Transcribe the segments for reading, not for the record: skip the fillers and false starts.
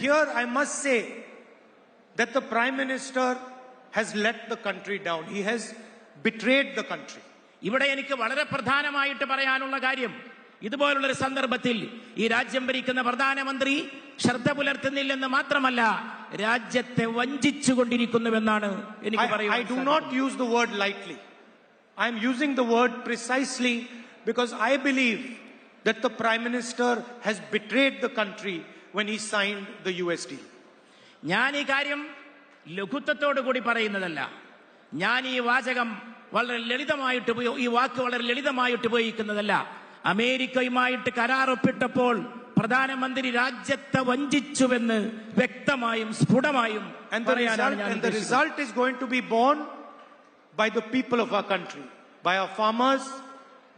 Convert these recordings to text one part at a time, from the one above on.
here I must say that the Prime Minister has let the country down. He has betrayed the country. ഇവിടെ എനിക്ക് വളരെ പ്രധാനമായിട്ട് പറയാനുള്ള കാര്യം, ഇതുപോലുള്ളൊരു സന്ദർഭത്തിൽ ഈ രാജ്യം ഭരിക്കുന്ന പ്രധാനമന്ത്രി ശ്രദ്ധ പുലർത്തുന്നില്ലെന്ന് മാത്രമല്ല, രാജ്യത്തെ വഞ്ചിച്ചുകൊണ്ടിരിക്കുന്നുവെന്നാണ് എനിക്ക് പറയാൻ. I do not use the word lightly. I am using the word precisely because I believe that the Prime Minister has betrayed the country when he signed the US deal. ഞാൻ ഈ കാര്യം ലഘുത്വത്തോടു കൂടി പറയുന്നതല്ല. ഞാൻ ഈ വാചകം വളരെ ലളിതമായിട്ട് ഈ വാക്ക് വളരെ ലളിതമായിട്ട് ഉപയോഗിക്കുന്നതല്ല. അമേരിക്കയുമായിട്ട് കരാർ ഒപ്പിട്ടപ്പോൾ പ്രധാനമന്ത്രി രാജ്യത്തെ വഞ്ചിച്ചുവെന്ന് വ്യക്തമായും സ്ഫുടമായും പറയാനാണ് ഞാൻ. And the result is going to be borne by the people of our country, by our farmers,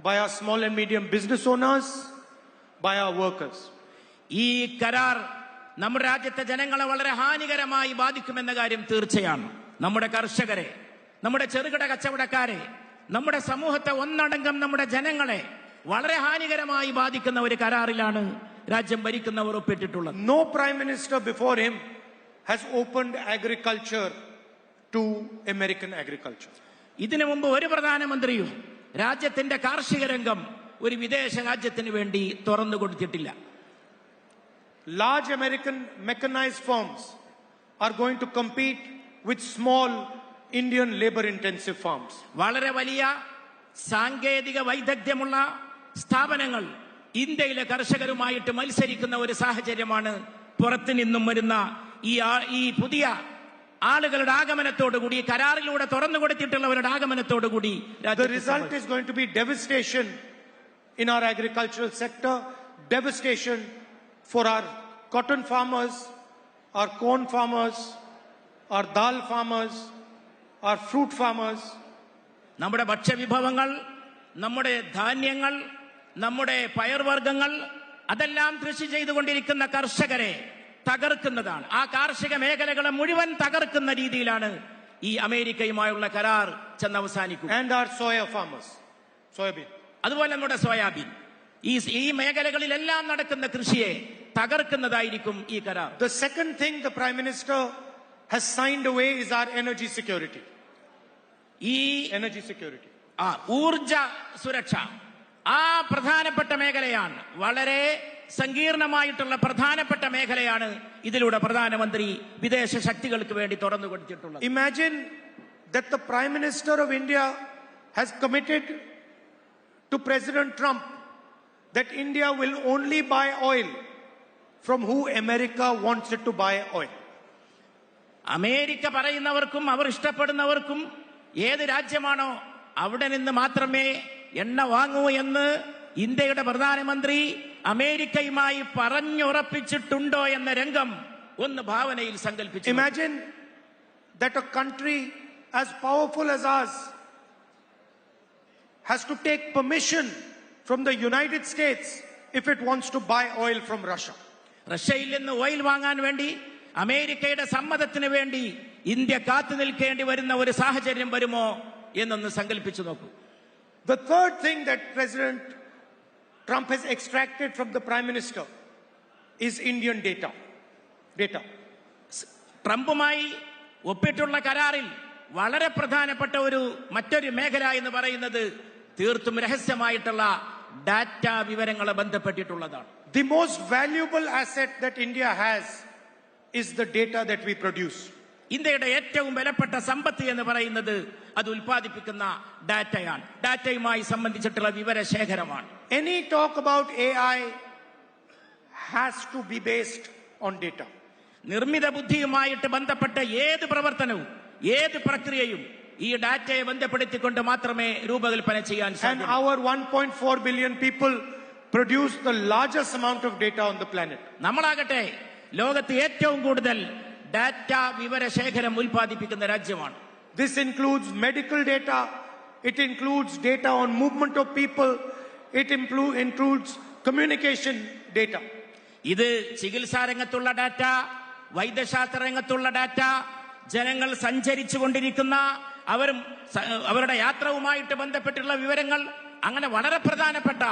by our small and medium business owners, by our workers. ഈ കരാർ നമ്മുടെ രാജ്യത്തെ ജനങ്ങളെ വളരെ ഹാനികരമായി ബാധിക്കുമെന്ന കാര്യം തീർച്ചയാണ്. നമ്മുടെ കർഷകരെ, നമ്മുടെ ചെറുകിട കച്ചവടക്കാരെ, നമ്മുടെ സമൂഹത്തെ ഒന്നടങ്കം നമ്മുടെ ജനങ്ങളെ വളരെ ഹാനികരമായി ബാധിക്കുന്ന ഒരു കരാറിലാണ് രാജ്യം ഭരിക്കുന്നവർ ഒപ്പിട്ടിട്ടുള്ളത്. No Prime Minister before him has opened agriculture to American agriculture. ഇതിനു മുമ്പ് ഒരു പ്രധാനമന്ത്രിയും രാജ്യത്തിന്റെ കാർഷിക രംഗം ഒരു വിദേശ രാജ്യത്തിന് വേണ്ടി തുറന്നു കൊടുത്തിട്ടില്ല. Large American mechanized farms are going to compete with small Indian labor intensive farms. വളരെ വലിയ സാങ്കേതിക വൈദഗ്ധ്യമുള്ള സ്ഥാപനങ്ങൾ ഇന്ത്യയിലെ കർഷകരുമായിട്ട് മത്സരിക്കുന്ന ഒരു സാഹചര്യമാണ് പുറത്തു നിന്നും വരുന്ന ഈ പുതിയ ആളുകളുടെ ആഗമനത്തോടുകൂടി, കരാറിലൂടെ തുറന്നു കൊടുത്തിട്ടുള്ളവരുടെ ആഗമനത്തോടുകൂടി. The result is going to be devastation in our agricultural sector, devastation for our cotton farmers, our corn farmers, our dal farmers, our fruit farmers. നമ്മുടെ ഭക്ഷ്യവിഭവങ്ങൾ, നമ്മുടെ ധാന്യങ്ങൾ, നമ്മുടെ പയർവർഗ്ഗങ്ങൾ അതെല്ലാം കൃഷി ചെയ്തുകൊണ്ടിരിക്കുന്ന കർഷകരെ തകർക്കുന്നതാണ്. ആ കാർഷിക മേഖലകളെ മുഴുവൻ തകർക്കുന്ന രീതിയിലാണ് ഈ അമേരിക്കയുമായുള്ള കരാർ ചെന്ന് അവസാനിക്കുക. And our soya farmers, soybean. അതുപോലെ നമ്മുടെ സോയാബീൻ, ഈ മേഖലകളിലെല്ലാം നടക്കുന്ന കൃഷിയെ തകർക്കുന്നതായിരിക്കും ഈ കരാർ. The second thing the Prime Minister has signed away is our energy security. Energy security. ഊർജ സുരക്ഷ ആ പ്രധാനപ്പെട്ട മേഖലയാണ്, വളരെ സങ്കീർണമായിട്ടുള്ള പ്രധാനപ്പെട്ട മേഖലയാണ് ഇതിലൂടെ പ്രധാനമന്ത്രി വിദേശ ശക്തികൾക്ക് വേണ്ടി തുറന്നു കൊടുത്തിട്ടുള്ളത്. Imagine that the Prime Minister of India has committed to President Trump that India will only buy oil from who America wants it to buy oil. America പറയുന്നവർക്കും അവർ ഇഷ്ടപ്പെടുന്നവർക്കും ഏത് രാജ്യമാണോ അവിടെ നിന്ന് മാത്രമേ എണ്ണ വാങ്ങൂ എന്ന് ഇന്ത്യയുടെ പ്രധാനമന്ത്രി അമേരിക്കയുമായി പറഞ്ഞുറപ്പിച്ചിട്ടുണ്ടോ എന്ന രംഗം ഒന്ന് ഭാവനയിൽ സങ്കല്പിച്ചു. Imagine that a country as powerful as ours has to take permission from the United States if it wants to buy oil from Russia. റഷ്യയിൽ നിന്ന് ഓയിൽ വാങ്ങാൻ വേണ്ടി അമേരിക്കയുടെ സമ്മതത്തിന് വേണ്ടി ഇന്ത്യ കാത്തു നിൽക്കേണ്ടി വരുന്ന ഒരു സാഹചര്യം വരുമോ എന്നൊന്ന് സങ്കല്പിച്ചു നോക്കൂ. The third thing that President Trump has extracted from the Prime Minister is Indian data. ട്രംപുമായി ഒപ്പിട്ടുള്ള കരാറിൽ വളരെ പ്രധാനപ്പെട്ട മറ്റൊരു മേഖല എന്ന് പറയുന്നത് തീർത്തും രഹസ്യമായിട്ടുള്ള ഡാറ്റ വിവരങ്ങളെ ബന്ധപ്പെട്ടിട്ടുള്ളതാണ്. The most valuable asset that India has is the data that we produce. ഇന്ത്യയുടെ ഏറ്റവും വിലപ്പെട്ട സമ്പത്ത് എന്ന് പറയുന്നത് അത് ഉൽപ്പാദിപ്പിക്കുന്ന ഡാറ്റയാണ്, ഡാറ്റയുമായി സംബന്ധിച്ചിട്ടുള്ള വിവരശേഖരമാണ്. Any talk about AI has to be based on data. നിർമ്മിത ബുദ്ധിയുമായിട്ട് ബന്ധപ്പെട്ട ഏത് പ്രവർത്തനവും ഏത് പ്രക്രിയയും ഈ ഡാറ്റയെ ബന്ധപ്പെടുത്തിക്കൊണ്ട് മാത്രമേ രൂപകൽപ്പന ചെയ്യാൻ സാധിക്കൂ. And our 1.4 billion people produce the largest amount of data on the planet. നമ്മളാകട്ടെ ലോകത്ത് ഏറ്റവും കൂടുതൽ ഡാറ്റ വിവരശേഖരം ഉൽപ്പാദിപ്പിക്കുന്ന രാജ്യമാണ്. This includes medical data, it includes data on movement of people, it includes communication data. ഇത് ചികിത്സാ രംഗത്തുള്ള ഡാറ്റ, വൈദ്യശാസ്ത്ര രംഗത്തുള്ള ഡാറ്റ, ജനങ്ങൾ സഞ്ചരിച്ചു കൊണ്ടിരിക്കുന്ന അവരുടെ യാത്രവുമായിട്ട് ബന്ധപ്പെട്ടുള്ള വിവരങ്ങൾ, അങ്ങനെ വളരെ പ്രധാനപ്പെട്ട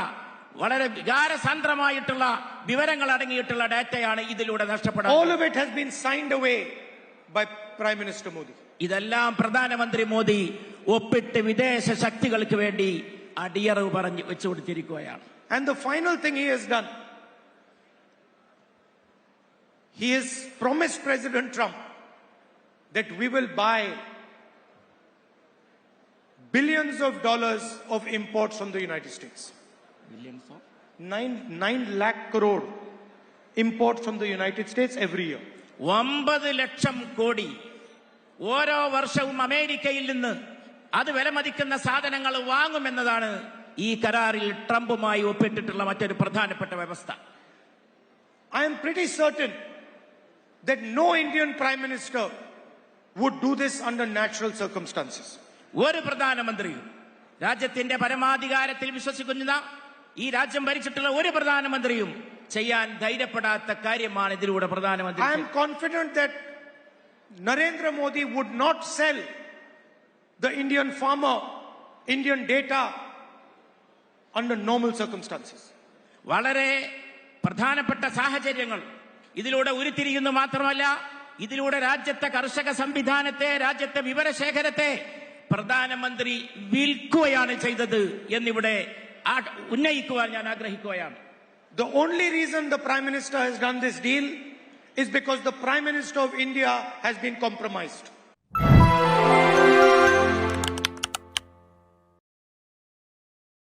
വളരെ വികാരസാന്ദ്രമായിട്ടുള്ള വിവരങ്ങൾ അടങ്ങിയിട്ടുള്ള ഡാറ്റയാണ് ഇതിലൂടെ നഷ്ടപ്പെടുന്നത്. All of it has been signed away by Prime Minister Modi. ഇതെല്ലാം പ്രധാനമന്ത്രി മോദി ഒപ്പിട്ട് വിദേശ ശക്തികൾക്ക് വേണ്ടി അടിയറവ് പറഞ്ഞു വെച്ചു കൊടുത്തിരിക്കുകയാണ്. And the final thing he has done, he has promised President Trump that we will buy billions of dollars of imports from the United States. 9 lakh crore imports from the United States every year. 9 lakh crore ഓരോ വർഷവും അമേരിക്കയിൽ നിന്ന് അത് വിലമതിക്കുന്ന സാധനങ്ങൾ വാങ്ങുമെന്നതാണ് ഈ കരാറിൽ ട്രംപുമായി ഒപ്പിട്ടിട്ടുള്ള മറ്റൊരു പ്രധാനപ്പെട്ട വ്യവസ്ഥ. I am pretty certain that no Indian Prime Minister would do this under natural circumstances. ഒരു പ്രധാനമന്ത്രിയും രാജ്യത്തിന്റെ പരമാധികാരത്തിൽ വിശ്വസിക്കുന്ന ഈ രാജ്യം ഭരിച്ചിട്ടുള്ള ഒരു പ്രധാനമന്ത്രിയും ചെയ്യാൻ ധൈര്യപ്പെടാത്ത കാര്യമാണ് ഇതിലൂടെ പ്രധാനമന്ത്രി. I am confident that Narendra Modi would not sell the Indian farmer Indian data under normal circumstances. വളരെ പ്രധാനപ്പെട്ട സാഹചര്യങ്ങൾ ഇതിലൂടെ ഉരുത്തിരിയുന്നു മാത്രമല്ല, ഇതിലൂടെ രാജ്യത്തെ കർഷക സംവിധാനത്തെ, രാജ്യത്തെ വിവരശേഖരത്തെ പ്രധാനമന്ത്രി വിൽക്കുകയാണ് ചെയ്തത് എന്നിവിടെ ഉന്നയിക്കുവാൻ ഞാൻ ആഗ്രഹിക്കുകയാണ്. The only reason the Prime Minister has done this deal is because the Prime Minister of India has been compromised.